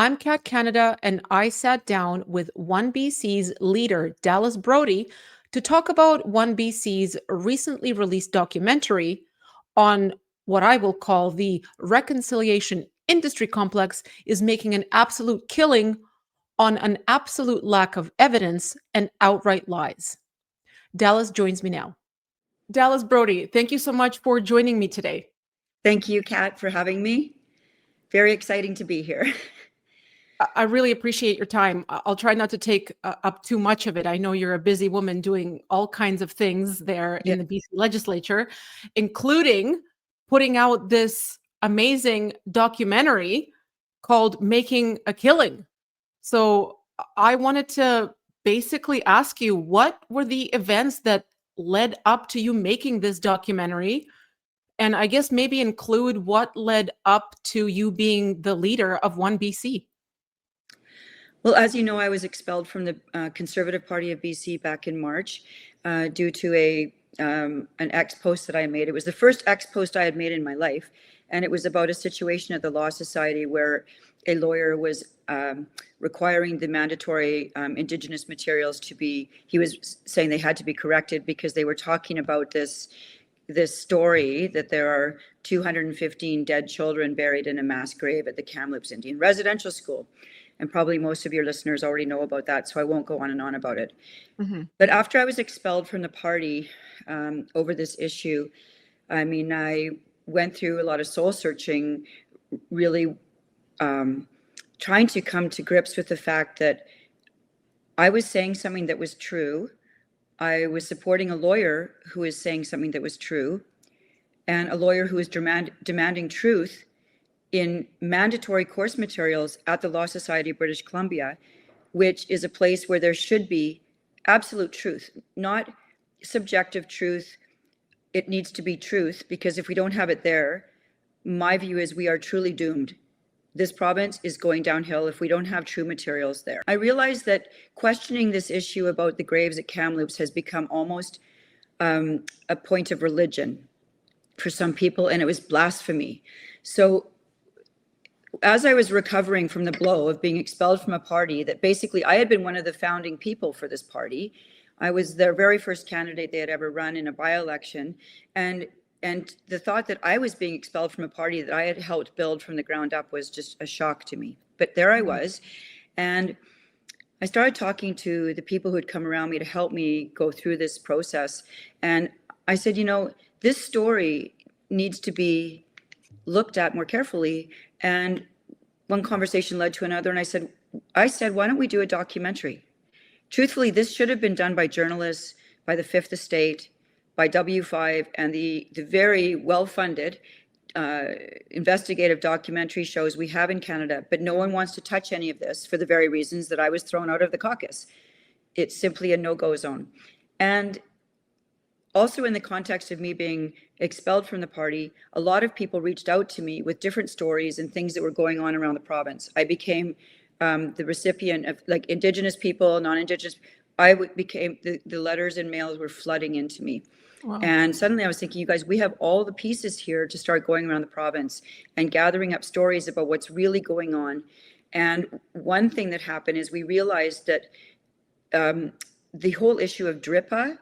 I'm Kat Canada, and I sat down with OneBC's leader, Dallas Brodie, to talk about OneBC's recently released documentary on what I will call the reconciliation industry complex is making an absolute killing on an absolute lack of evidence and outright lies. Dallas joins me now. Dallas Brodie, thank you so much for joining me today. Thank you, Kat, for having me. Very exciting to be here. I really appreciate your time. I'll try not to take up too much of it. I know you're a busy woman doing all kinds of things there in the BC legislature, including putting out this amazing documentary called Making a Killing. So I wanted to basically ask you, what were the events that led up to you making this documentary? And I guess maybe include what led up to you being the leader of OneBC. Well, as you know, I was expelled from the Conservative Party of BC back in March due to an ex post that I made. It was the first ex post I had made in my life, and it was about a situation at the Law Society where a lawyer was requiring the mandatory Indigenous materials to be. He was saying they had to be corrected because they were talking about this story that there are 215 dead children buried in a mass grave at the Kamloops Indian Residential School. And probably most of your listeners already know about that, so I won't go on and on about it. Mm-hmm. But after I was expelled from the party over this issue, I mean, I went through a lot of soul searching, really trying to come to grips with the fact that I was saying something that was true. I was supporting a lawyer who is saying something that was true, and a lawyer who is demanding truth in mandatory course materials at the Law Society of British Columbia, which is a place where there should be absolute truth, not subjective truth. It needs to be truth, because if we don't have it there, my view is we are truly doomed. This province is going downhill if we don't have true materials there. I realized that questioning this issue about the graves at Kamloops has become almost a point of religion for some people, and it was blasphemy. So as I was recovering from the blow of being expelled from a party that basically I had been one of the founding people for this party. I was their very first candidate they had ever run in a by-election. And the thought that I was being expelled from a party that I had helped build from the ground up was just a shock to me. But there I was. And I started talking to the people who had come around me to help me go through this process. And I said, you know, this story needs to be looked at more carefully. And one conversation led to another, and I said, why don't we do a documentary? Truthfully, this should have been done by journalists, by the Fifth Estate, by W5, and the very well-funded investigative documentary shows we have in Canada, but no one wants to touch any of this for the very reasons that I was thrown out of the caucus. It's simply a no-go zone. And also, in the context of me being expelled from the party, a lot of people reached out to me with different stories and things that were going on around the province. I became the recipient of, like, Indigenous people, non-Indigenous. Became the letters and mails were flooding into me. Wow. And suddenly I was thinking, you guys, we have all the pieces here to start going around the province and gathering up stories about what's really going on. And one thing that happened is we realized that the whole issue of DRIPA,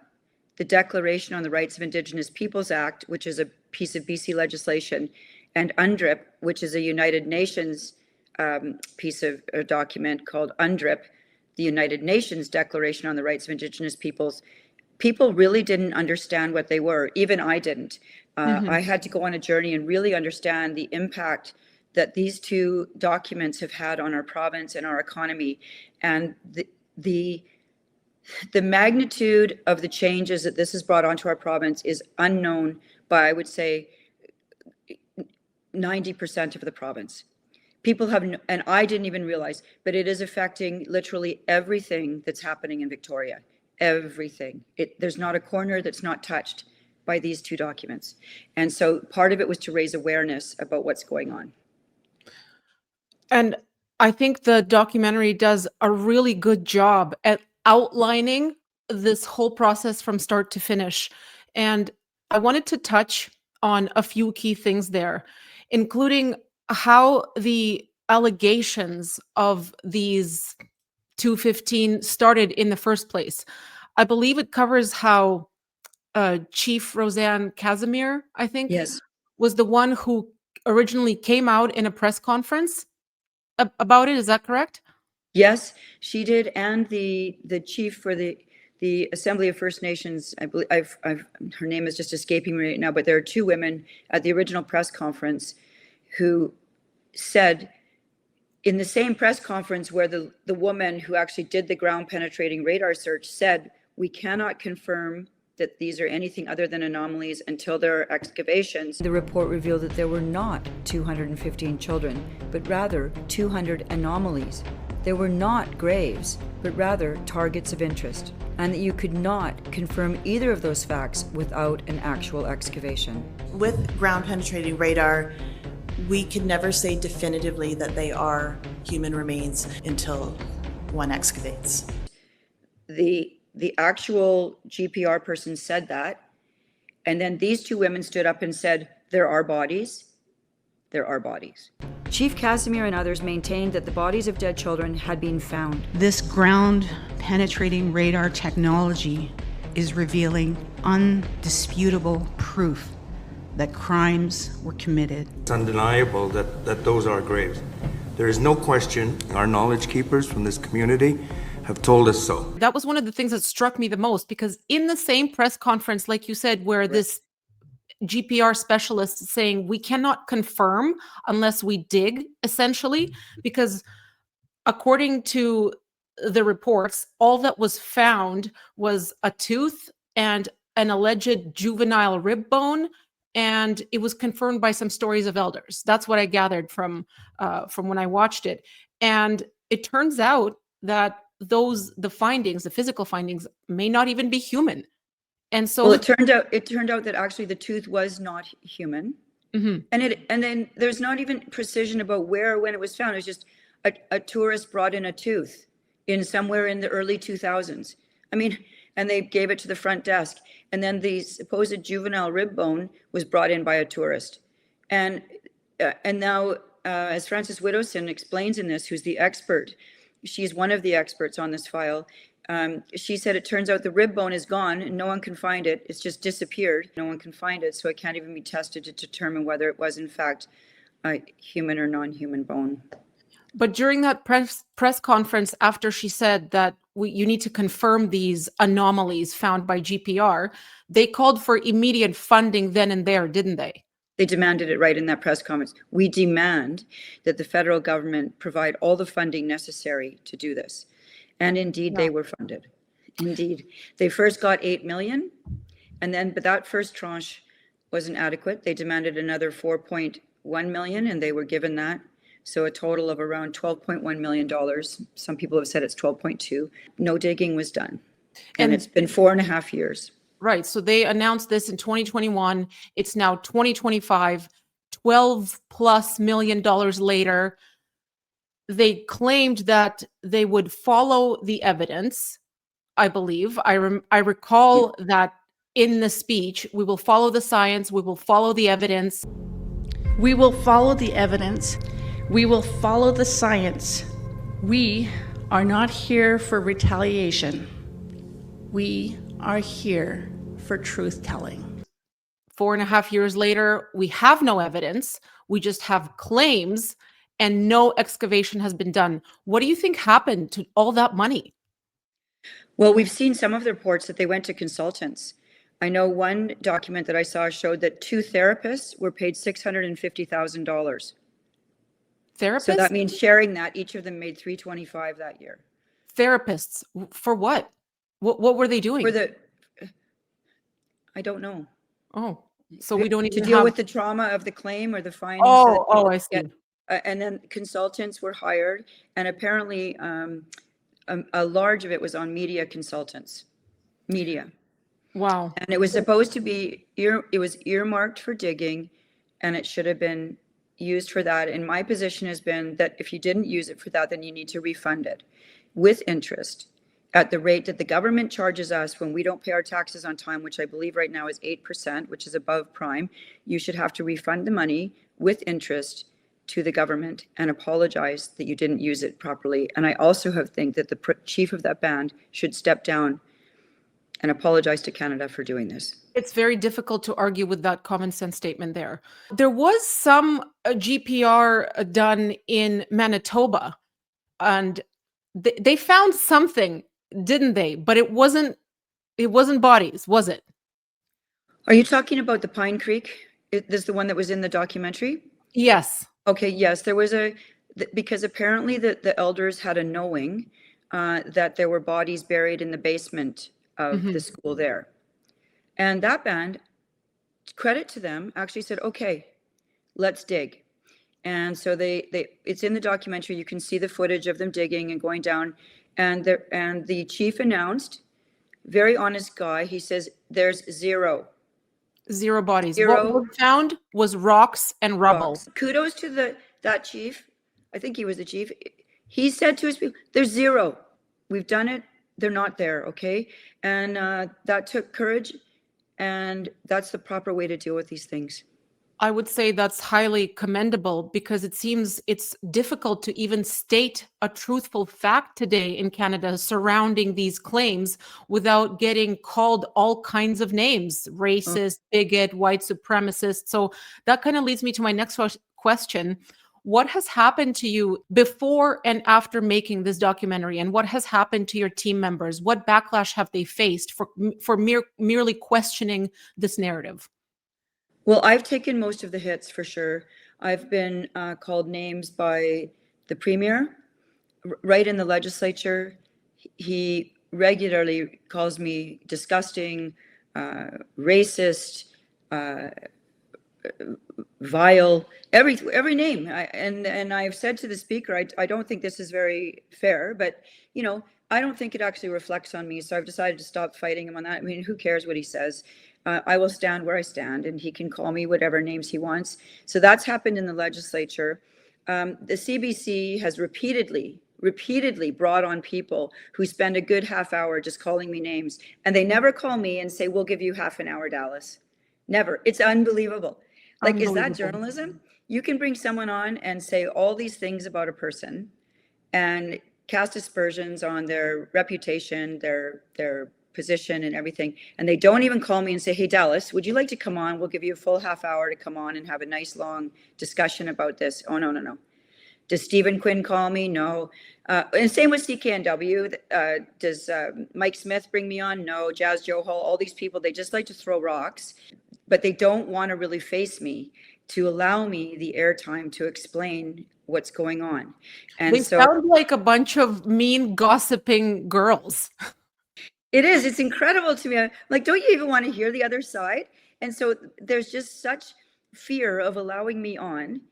the Declaration on the Rights of Indigenous Peoples Act, which is a piece of BC legislation, and UNDRIP, which is a United Nations piece of a document called UNDRIP, the United Nations Declaration on the Rights of Indigenous Peoples. People really didn't understand what they were. Even I didn't. I had to go on a journey and really understand the impact that these two documents have had on our province and our economy, and the magnitude of the changes that this has brought onto our province is unknown by, I would say, 90% of the province. People have, and I didn't even realize, but it is affecting literally everything that's happening in Victoria. Everything. There's not a corner that's not touched by these two documents. And so part of it was to raise awareness about what's going on. And I think the documentary does a really good job at outlining this whole process from start to finish. And I wanted to touch on a few key things there, including how the allegations of these 215 started in the first place. I believe it covers how Chief Roseanne Casimir, I think, Yes. was the one who originally came out in a press conference about it. Is that correct? Yes, she did, and the chief for the Assembly of First Nations, I believe, her name is just escaping me right now, but there are two women at the original press conference who said in the same press conference where the woman who actually did the ground penetrating radar search said, we cannot confirm that these are anything other than anomalies until there are excavations. The report revealed that there were not 215 children, but rather 200 anomalies. There were not graves, but rather targets of interest, and that you could not confirm either of those facts without an actual excavation. With ground penetrating radar, we could never say definitively that they are human remains until one excavates. The actual GPR person said that, and then these two women stood up and said, there are bodies. There are bodies. Chief Casimir and others maintained that the bodies of dead children had been found. This ground penetrating radar technology is revealing undisputable proof that crimes were committed. It's undeniable that those are graves. There is no question our knowledge keepers from this community have told us so. That was one of the things that struck me the most, because in the same press conference, like you said, where this GPR specialist is saying we cannot confirm unless we dig, essentially, because according to the reports, all that was found was a tooth and an alleged juvenile rib bone, and it was confirmed by some stories of elders. That's what I gathered from when I watched it. And it turns out that the findings, the physical findings, may not even be human. And so, well, it turned out that actually the tooth was not human. Mm-hmm. And then there's not even precision about where or when it was found. It was just a tourist brought in a tooth in somewhere in the early 2000s. I mean, and they gave it to the front desk. And then the supposed juvenile rib bone was brought in by a tourist. And now, as Frances Widdowson explains in this, who's the expert, she's one of the experts on this file. She said it turns out the rib bone is gone and no one can find it. It's just disappeared. No one can find it, so it can't even be tested to determine whether it was in fact a human or non-human bone. But during that press conference, after she said that you need to confirm these anomalies found by GPR, they called for immediate funding then and there, didn't they? They demanded it right in that press conference. We demand that the federal government provide all the funding necessary to do this. And indeed, they were funded. Indeed. They first got 8 million, but that first tranche wasn't adequate. They demanded another 4.1 million, and they were given that. So a total of around $12.1 million. Some people have said it's 12.2. No digging was done. And it's been 4.5 years. Right. So they announced this in 2021. It's now 2025, $12+ million later. They claimed that they would follow the evidence, I believe. I recall that in the speech, we will follow the science, we will follow the evidence. We will follow the evidence. We will follow the science. We are not here for retaliation. We are here for truth-telling. 4.5 years later, we have no evidence. We just have claims, and no excavation has been done. What do you think happened to all that money? Well, we've seen some of the reports that they went to consultants. I know one document that I saw showed that 2 therapists were paid $650,000. Therapists? So that means sharing that, each of them made $325,000 that year. Therapists for what? What were they doing? I don't know. Oh, so we don't even to deal with the trauma of the claim or the findings. Oh, I see. And then consultants were hired, and apparently a large of it was on media consultants. Media. Wow. And it was supposed to be it was earmarked for digging, and it should have been used for that. And my position has been that if you didn't use it for that, then you need to refund it with interest at the rate that the government charges us when we don't pay our taxes on time, which I believe right now is 8%, which is above prime. You should have to refund the money with interest to the government and apologize that you didn't use it properly. And I also think that the chief of that band should step down and apologize to Canada for doing this. It's very difficult to argue with that common sense statement there. There was some GPR done in Manitoba, and they found something, didn't they? But it wasn't bodies, was it? Are you talking about the Pine Creek? This is the one that was in the documentary? Yes. Okay, yes, there was because apparently the elders had a knowing that there were bodies buried in the basement of the school there. And that band, credit to them, actually said, okay, let's dig. And so it's in the documentary. You can see the footage of them digging and going down. And the chief announced, very honest guy, he says, there's zero bodies. Zero. What was found was rocks and rubble. Rocks. Kudos to that chief. I think he was the chief. He said to his people, there's zero. We've done it. They're not there. Okay. And that took courage. And that's the proper way to deal with these things. I would say that's highly commendable, because it seems it's difficult to even state a truthful fact today in Canada surrounding these claims without getting called all kinds of names: racist, bigot, white supremacist. So that kind of leads me to my next question. What has happened to you before and after making this documentary, and what has happened to your team members? What backlash have they faced for merely questioning this narrative? Well, I've taken most of the hits for sure. I've been called names by the premier, right in the legislature. He regularly calls me disgusting, racist, vile, every name. And I've said to the speaker, I don't think this is very fair, but I don't think it actually reflects on me. So I've decided to stop fighting him on that. I mean, who cares what he says? I will stand where I stand, and he can call me whatever names he wants. So that's happened in the legislature. The CBC has repeatedly brought on people who spend a good half hour just calling me names, and they never call me and say, we'll give you half an hour, Dallas. Never. It's unbelievable. Like, is that journalism? You can bring someone on and say all these things about a person and cast aspersions on their reputation, their position and everything. And they don't even call me and say, hey, Dallas, would you like to come on? We'll give you a full half hour to come on and have a nice long discussion about this. Oh, no. Does Stephen Quinn call me? No. And same with CKNW. Does Mike Smith bring me on? No. Jazz Joe Hall, all these people, they just like to throw rocks, but they don't want to really face me to allow me the airtime to explain what's going on. And they sound like a bunch of mean, gossiping girls. It is. It's incredible to me. I'm like, don't you even want to hear the other side? And so there's just such fear of allowing me on,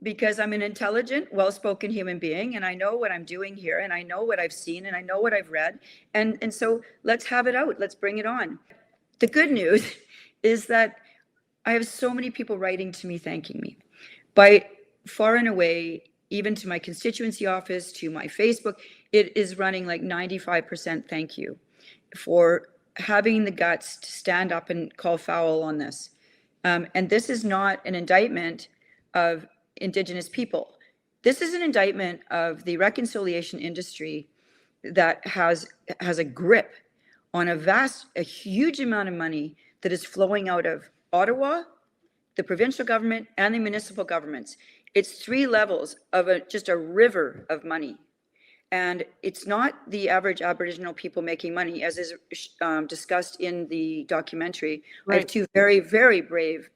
because I'm an intelligent, well-spoken human being, and I know what I'm doing here, and I know what I've seen, and I know what I've read. And so let's have it out. Let's bring it on. The good news is that I have so many people writing to me, thanking me. By far and away, even to my constituency office, to my Facebook, it is running like 95% thank you for having the guts to stand up and call foul on this. And this is not an indictment of Indigenous people. This is an indictment of the reconciliation industry that has a grip on a huge amount of money that is flowing out of Ottawa, the provincial government, and the municipal governments. It's 3 levels of just a river of money. And it's not the average Aboriginal people making money, as is discussed in the documentary. Right. I have 2 very, very brave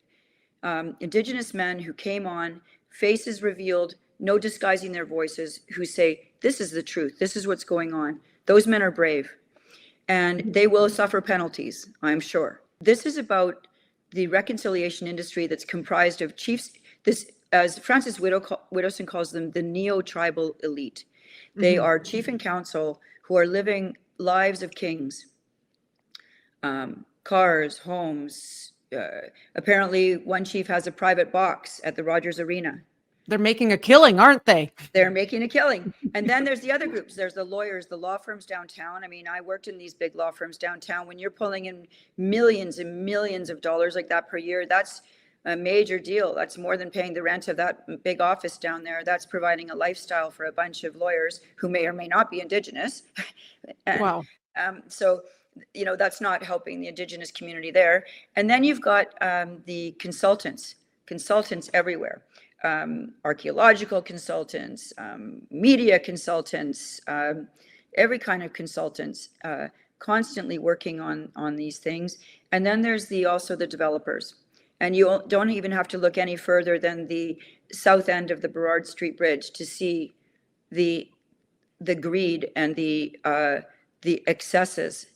Indigenous men who came on, faces revealed, no disguising their voices, who say, this is the truth. This is what's going on. Those men are brave, and they will suffer penalties, I'm sure. This is about the reconciliation industry that's comprised of chiefs, this, as Francis Widdowson calls them, the neo-tribal elite. They are chief and council who are living lives of kings, cars, homes. Apparently, one chief has a private box at the Rogers Arena. They're making a killing, aren't they? They're making a killing. And then there's the other groups. There's the lawyers, the law firms downtown. I mean, I worked in these big law firms downtown. When you're pulling in millions and millions of dollars like that per year, that's a major deal. That's more than paying the rent of that big office down there. That's providing a lifestyle for a bunch of lawyers who may or may not be Indigenous. And, Wow. so, that's not helping the Indigenous community there. And then you've got the consultants everywhere. Archaeological consultants, media consultants, every kind of consultants, constantly working on these things. And then there's also the developers. And you don't even have to look any further than the south end of the Burrard Street Bridge to see the greed and the excesses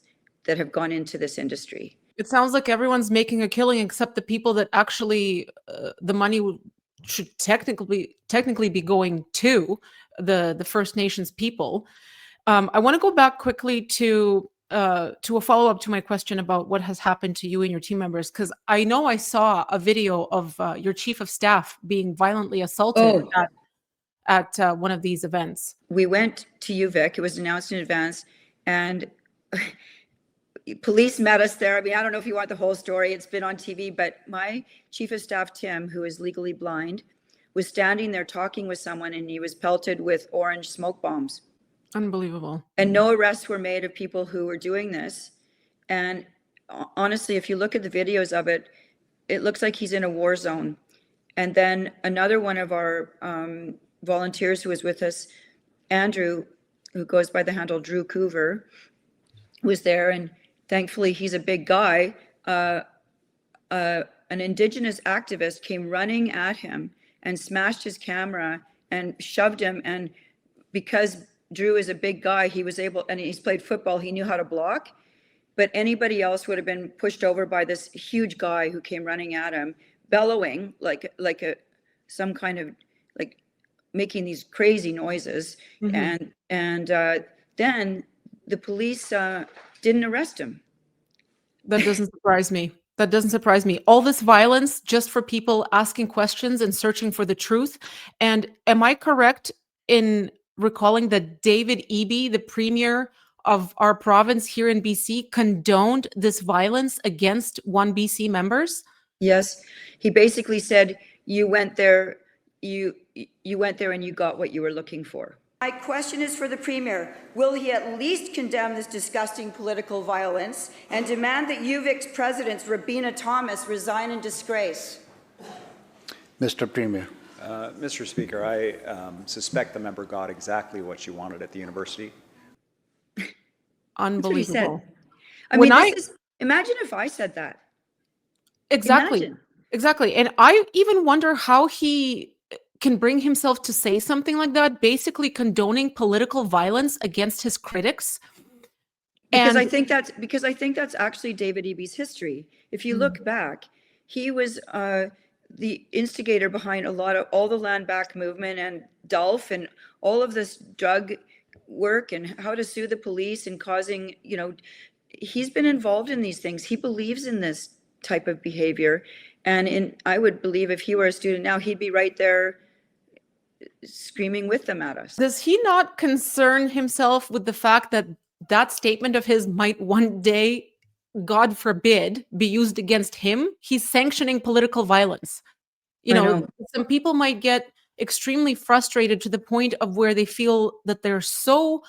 that have gone into this industry. It sounds like everyone's making a killing except the people that actually the money should technically be going to the First Nations people. I want to go back quickly to a follow-up to my question about what has happened to you and your team members, because I know I saw a video of your chief of staff being violently assaulted at one of these events. We went to UVic. It was announced in advance, and police met us there. I mean, I don't know if you want the whole story. It's been on TV, but my chief of staff, Tim, who is legally blind, was standing there talking with someone, and he was pelted with orange smoke bombs. Unbelievable. And no arrests were made of people who were doing this. And honestly, if you look at the videos of it, it looks like he's in a war zone. And then another one of our volunteers who was with us, Andrew, who goes by the handle Drew Coover, was there. And thankfully, he's a big guy. An Indigenous activist came running at him and smashed his camera and shoved him. And because Drew is a big guy, he was able, and he's played football, he knew how to block. But anybody else would have been pushed over by this huge guy who came running at him, bellowing like some kind of like making these crazy noises. Mm-hmm. And then the police didn't arrest him. That doesn't surprise me. That doesn't surprise me. All this violence just for people asking questions and searching for the truth. And am I correct in recalling that David Eby, the premier of our province here in BC, condoned this violence against OneBC members? Yes. He basically said, you went there, you went there and you got what you were looking for. My question is for the Premier. Will he at least condemn this disgusting political violence and demand that UVic's president, Rabina Thomas, resign in disgrace? Mr. Premier. Mr. Speaker, I suspect the member got exactly what she wanted at the university. Unbelievable. I mean, imagine if I said that. Exactly. Imagine. Exactly. And I even wonder how he can bring himself to say something like that, basically condoning political violence against his critics. Because I think that's actually David Eby's history. If you look back, he was the instigator behind all the land back movement and DULF and all of this drug work and how to sue the police and causing, he's been involved in these things. He believes in this type of behavior. And I would believe if he were a student now, he'd be right there screaming with them at us. Does he not concern himself with the fact that that statement of his might one day, God forbid, be used against him? He's sanctioning political violence. Some people might get extremely frustrated to the point of where they feel that they're so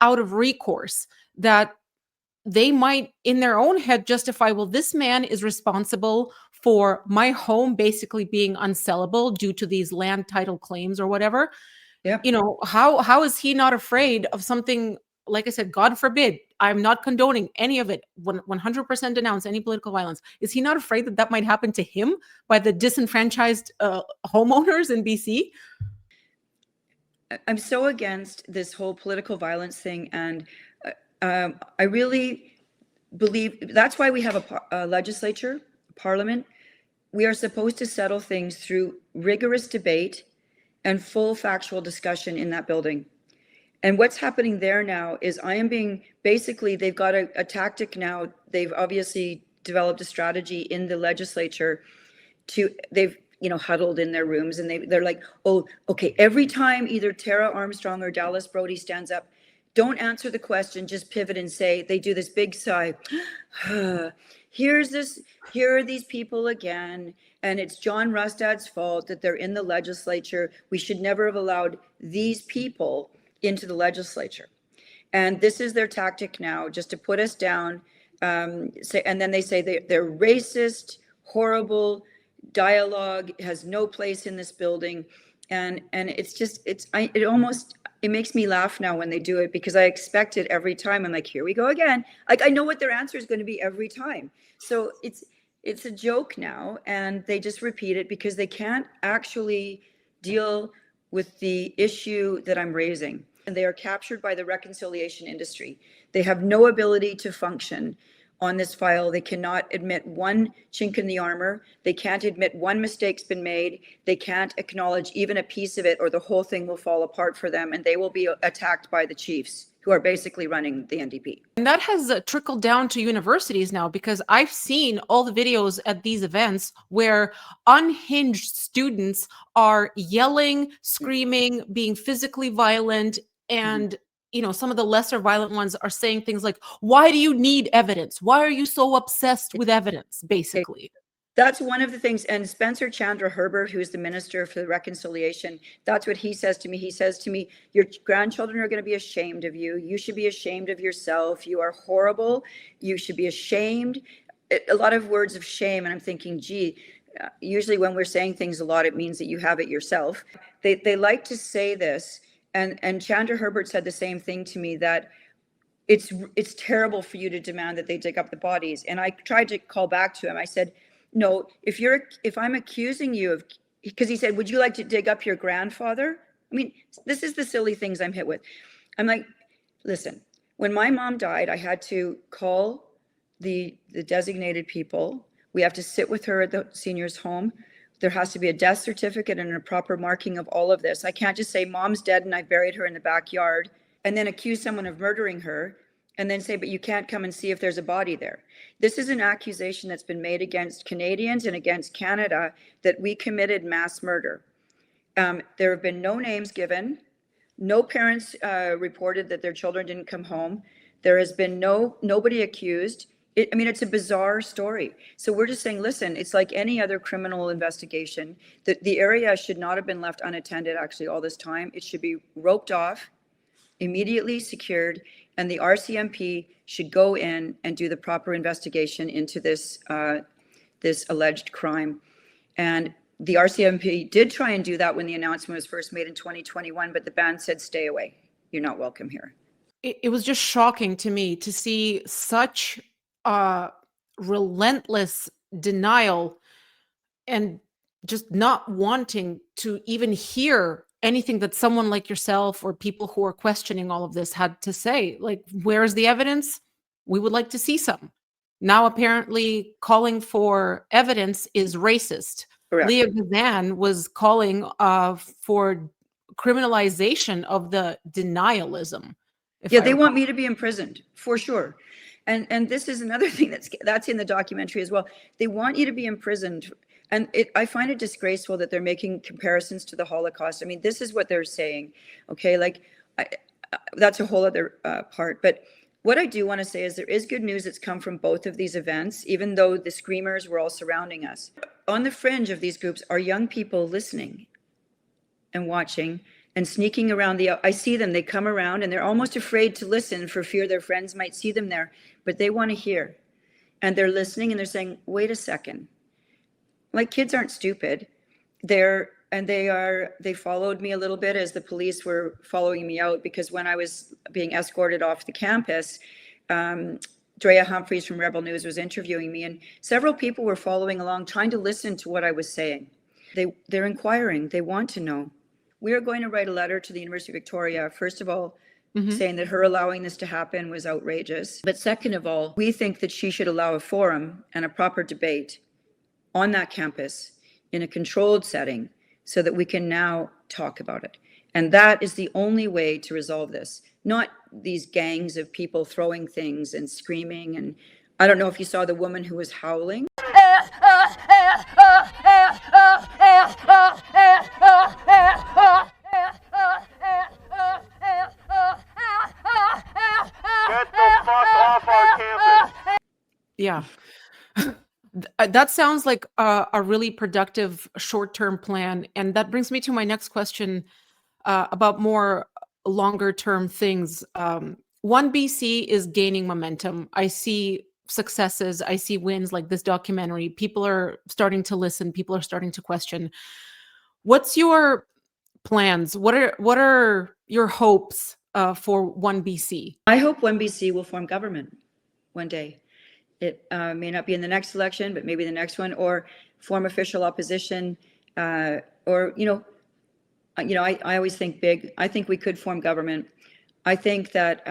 out of recourse that they might in their own head justify, well, this man is responsible for my home basically being unsellable due to these land title claims or whatever. Yeah. How is he not afraid of something? Like I said, God forbid, I'm not condoning any of it. 100% denounce any political violence. Is he not afraid that might happen to him by the disenfranchised homeowners in BC? I'm so against this whole political violence thing. And I really believe that's why we have a legislature, parliament. We are supposed to settle things through rigorous debate and full factual discussion in that building. And what's happening there now is they've got a tactic now. They've obviously developed a strategy in the legislature they've huddled in their rooms and they're like, oh, okay, every time either Tara Armstrong or Dallas Brodie stands up, don't answer the question, just pivot and say, they do this big sigh. Here are these people again. And it's John Rustad's fault that they're in the legislature. We should never have allowed these people into the legislature. And this is their tactic now, just to put us down. And then they say they're racist, horrible, dialogue has no place in this building. And it's just, it makes me laugh now when they do it, because I expect it every time. I'm like, here we go again. Like, I know what their answer is going to be every time. So it's a joke now, and they just repeat it because they can't actually deal with the issue that I'm raising. And they are captured by the reconciliation industry. They have no ability to function on this file. They cannot admit one chink in the armor. They can't admit one mistake's been made. They can't acknowledge even a piece of it, or the whole thing will fall apart for them, and they will be attacked by the chiefs, who are basically running the NDP. And that has trickled down to universities now, because I've seen all the videos at these events where unhinged students are yelling, screaming, being physically violent, and some of the lesser violent ones are saying things like, why do you need evidence? Why are you so obsessed with evidence, basically? That's one of the things. And Spencer Chandra Herbert, who's the Minister for Reconciliation, that's what he says to me. He says to me, your grandchildren are going to be ashamed of you. You should be ashamed of yourself. You are horrible. You should be ashamed. A lot of words of shame. And I'm thinking, gee, usually when we're saying things a lot, it means that you have it yourself. They like to say this. And Chandra Herbert said the same thing to me, that it's terrible for you to demand that they dig up the bodies. And I tried to call back to him. I said, no, if I'm accusing you of, because he said, would you like to dig up your grandfather? I mean, this is the silly things I'm hit with. I'm like, listen, when my mom died, I had to call the designated people. We have to sit with her at the seniors' home. There has to be a death certificate and a proper marking of all of this. I can't just say mom's dead and I buried her in the backyard, and then accuse someone of murdering her and then say, but you can't come and see if there's a body there. This is an accusation that's been made against Canadians and against Canada, that we committed mass murder. There have been no names given. No parents reported that their children didn't come home. There has been nobody accused. It's a bizarre story. So we're just saying, listen, it's like any other criminal investigation. The area should not have been left unattended actually all this time. It should be roped off, immediately secured, and the RCMP should go in and do the proper investigation into this alleged crime. And the RCMP did try and do that when the announcement was first made in 2021, but the band said, stay away. You're not welcome here. It was just shocking to me to see such relentless denial and just not wanting to even hear anything that someone like yourself or people who are questioning all of this had to say. Like, where's the evidence? We would like to see some. Now, apparently, calling for evidence is racist. Correct. Leah Gazan was calling for criminalization of the denialism. Yeah, they want me to be imprisoned, for sure. And this is another thing that's in the documentary as well. They want you to be imprisoned. And I find it disgraceful that they're making comparisons to the Holocaust. I mean, this is what they're saying. Okay, that's a whole other part. But what I do want to say is there is good news that's come from both of these events, even though the screamers were all surrounding us. On the fringe of these groups are young people listening and watching and sneaking around I see them, they come around and they're almost afraid to listen for fear their friends might see them there, but they want to hear. And they're listening and they're saying, wait a second. Like, kids aren't stupid. They followed me a little bit as the police were following me out, because when I was being escorted off the campus, Drea Humphreys from Rebel News was interviewing me, and several people were following along, trying to listen to what I was saying. They're inquiring, they want to know. We are going to write a letter to the University of Victoria, first of all, saying that her allowing this to happen was outrageous. But second of all, we think that she should allow a forum and a proper debate on that campus in a controlled setting so that we can now talk about it. And that is the only way to resolve this, not these gangs of people throwing things and screaming. And I don't know if you saw the woman who was howling. Get the fuck off our campus. Yeah. That sounds like a really productive short-term plan. And that brings me to my next question about more longer-term things. OneBC is gaining momentum. I see successes. I see wins like this documentary. People are starting to listen. People are starting to question. What's your plans? What are your hopes for OneBC? I hope OneBC will form government one day. It may not be in the next election, but maybe the next one, or form official opposition, or I always think big. I think we could form government. I think that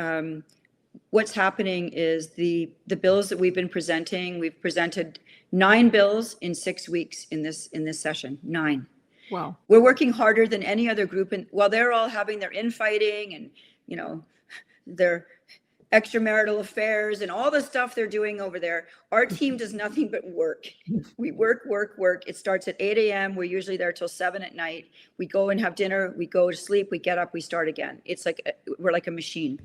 what's happening is the bills that we've been presenting. We've presented 9 bills in 6 weeks in this session. 9. Wow. We're working harder than any other group, and while they're all having their infighting and their extramarital affairs and all the stuff they're doing over there, our team does nothing but work. We work. It starts at 8 a.m. We're usually there till 7 at night. We go and have dinner. We go to sleep. We get up. We start again. It's like we're like a machine,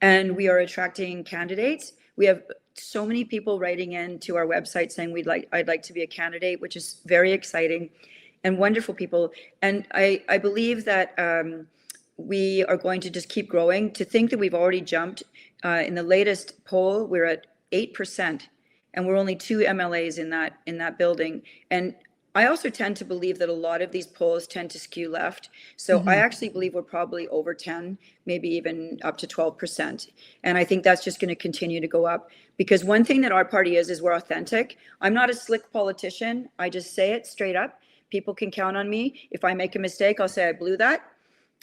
and we are attracting candidates. We have so many people writing in to our website saying I'd like to be a candidate, which is very exciting, and wonderful people. And I believe that we are going to just keep growing. To think that we've already jumped. In the latest poll, we're at 8%, and we're only 2 MLAs in that building. And I also tend to believe that a lot of these polls tend to skew left. So I actually believe we're probably over 10, maybe even up to 12%. And I think that's just going to continue to go up, because one thing that our party is we're authentic. I'm not a slick politician. I just say it straight up. People can count on me. If I make a mistake, I'll say I blew that.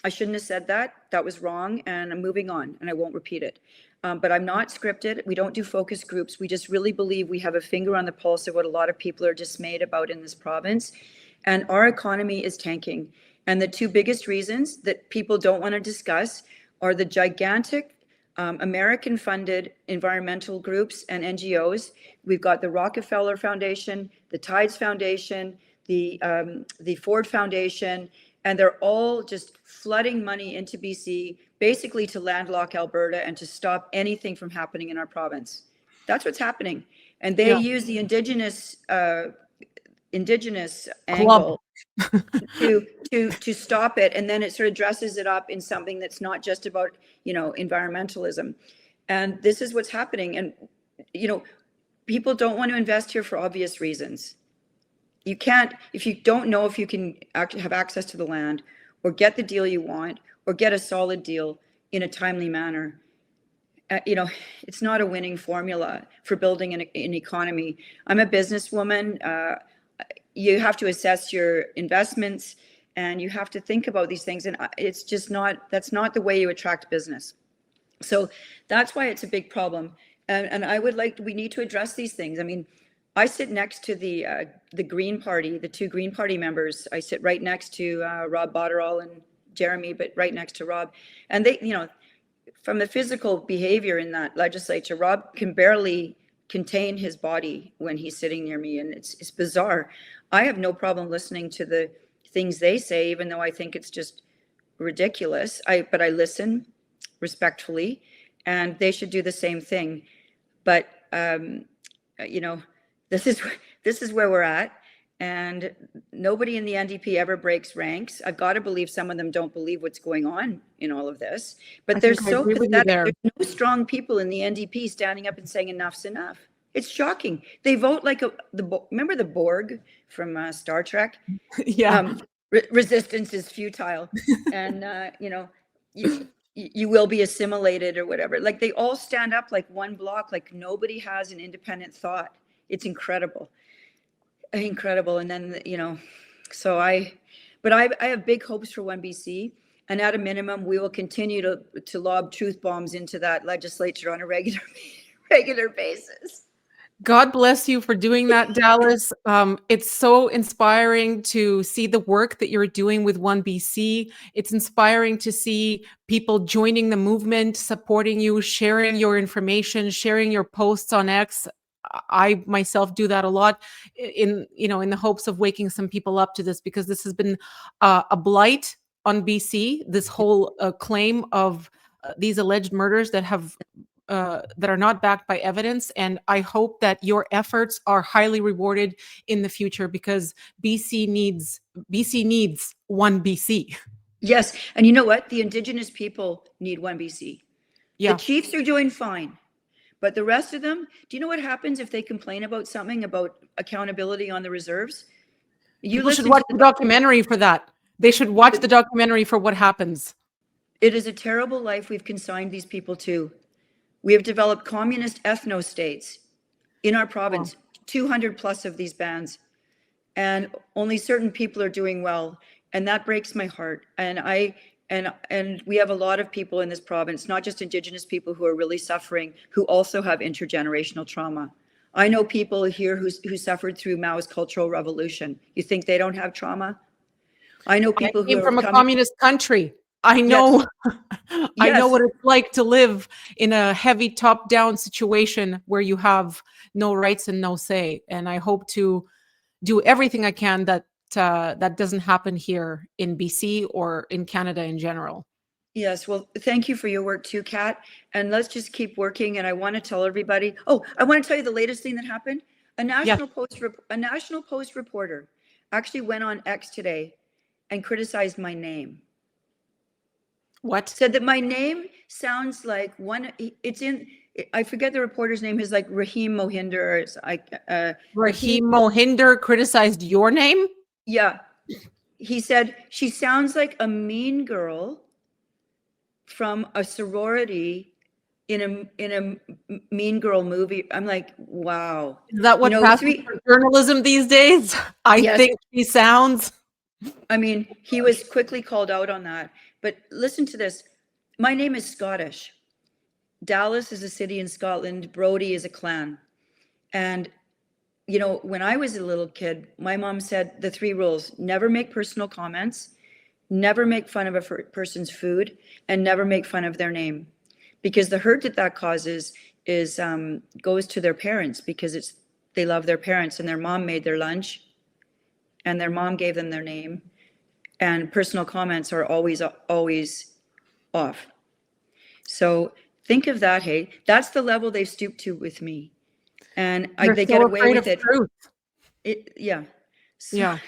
I shouldn't have said that. That was wrong, and I'm moving on, and I won't repeat it. But I'm not scripted. We don't do focus groups. We just really believe we have a finger on the pulse of what a lot of people are dismayed about in this province. And our economy is tanking. And the 2 biggest reasons that people don't want to discuss are the gigantic American-funded environmental groups and NGOs. We've got the Rockefeller Foundation, the Tides Foundation, the Ford Foundation, and they're all just flooding money into BC, basically to landlock Alberta and to stop anything from happening in our province. That's what's happening. And they use the indigenous angle to stop it. And then it sort of dresses it up in something that's not just about, environmentalism. And this is what's happening. And, people don't want to invest here for obvious reasons. You can't, if you don't know if you can have access to the land or get the deal you want or get a solid deal in a timely manner. It's not a winning formula for building an economy. I'm a businesswoman. You have to assess your investments and you have to think about these things. And it's just that's not the way you attract business. So that's why it's a big problem. And we need to address these things. I mean, I sit next to the Green Party, the 2 Green Party members. I sit right next to Rob Botterall and Jeremy, but right next to Rob. And they, from the physical behavior in that legislature, Rob can barely contain his body when he's sitting near me, and it's bizarre. I have no problem listening to the things they say, even though I think it's just ridiculous. But I listen respectfully, and they should do the same thing. But this is where we're at, and nobody in the NDP ever breaks ranks. I've got to believe some of them don't believe what's going on in all of this, but they're so pathetic. There's no strong people in the NDP standing up and saying enough's enough. It's shocking. They vote like remember the Borg from Star Trek? Yeah. Resistance is futile, and you will be assimilated or whatever. Like they all stand up like one block, like nobody has an independent thought. It's incredible. And then, so I have big hopes for OneBC, and at a minimum, we will continue to lob truth bombs into that legislature on a regular basis. God bless you for doing that, Dallas. It's so inspiring to see the work that you're doing with OneBC. It's inspiring to see people joining the movement, supporting you, sharing your information, sharing your posts on X. I myself do that a lot in the hopes of waking some people up to this, because this has been a blight on BC, this whole claim of these alleged murders that have that are not backed by evidence. And I hope that your efforts are highly rewarded in the future, because BC needs OneBC. Yes, and you know what? The Indigenous people need OneBC. Yeah. The chiefs are doing fine, but the rest of them, do you know what happens if they complain about something, about accountability on the reserves? You People should listen watch to the documentary for that. They should watch the documentary for what happens. It is a terrible life we've consigned these people to. We have developed communist ethno-states in our province, 200 plus of these bands, and only certain people are doing well, and that breaks my heart. And we have a lot of people in this province, not just Indigenous people, who are really suffering, who also have intergenerational trauma. I know people here who suffered through Mao's Cultural Revolution. You think they don't have trauma? I know people who came are from a communist country. I know, I know what it's like to live in a heavy top-down situation where you have no rights and no say. And I hope to do everything I can that that doesn't happen here in BC or in Canada in general. Yes, well, thank you for your work too, Kat. And let's just keep working. And I want to tell everybody. Oh, I want to tell you the latest thing that happened. A National Post reporter actually went on X today and criticized my name. What? Said that my name sounds like one. It's in. I forget the reporter's name. Is like Rahim Mohinder. Rahim Mohinder criticized your name? Yeah. He said she sounds like a mean girl from a sorority in a mean girl movie. I'm like, wow. Is that what passes for journalism these days? I think she sounds. I mean, he was quickly called out on that. But listen to this. My name is Scottish. Dallas is a city in Scotland. Brodie is a clan. And, you know, when I was a little kid, my mom said the 3 rules: never make personal comments, never make fun of a person's food, and never make fun of their name. Because the hurt that causes is goes to their parents, because they love their parents, and their mom made their lunch and their mom gave them their name. And personal comments are always off. So think of that, hey? That's the level they've stooped to with me. And they get away with it. Yeah. So, yeah.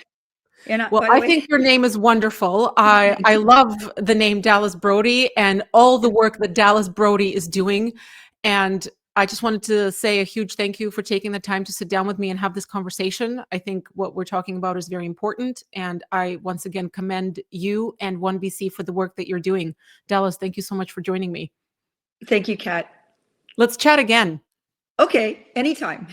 And well, I think your name is wonderful. I love the name Dallas Brodie and all the work that Dallas Brodie is doing. And I just wanted to say a huge thank you for taking the time to sit down with me and have this conversation. I think what we're talking about is very important. And I once again commend you and OneBC for the work that you're doing. Dallas, thank you so much for joining me. Thank you, Kat. Let's chat again. Okay, anytime.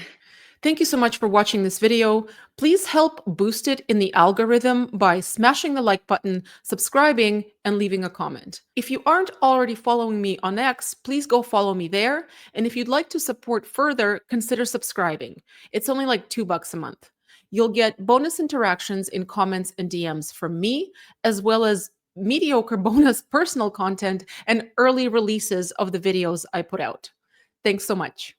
Thank you so much for watching this video. Please help boost it in the algorithm by smashing the like button, subscribing, and leaving a comment. If you aren't already following me on X, please go follow me there. And if you'd like to support further, consider subscribing. It's only like $2 a month. You'll get bonus interactions in comments and DMs from me, as well as mediocre bonus personal content and early releases of the videos I put out. Thanks so much.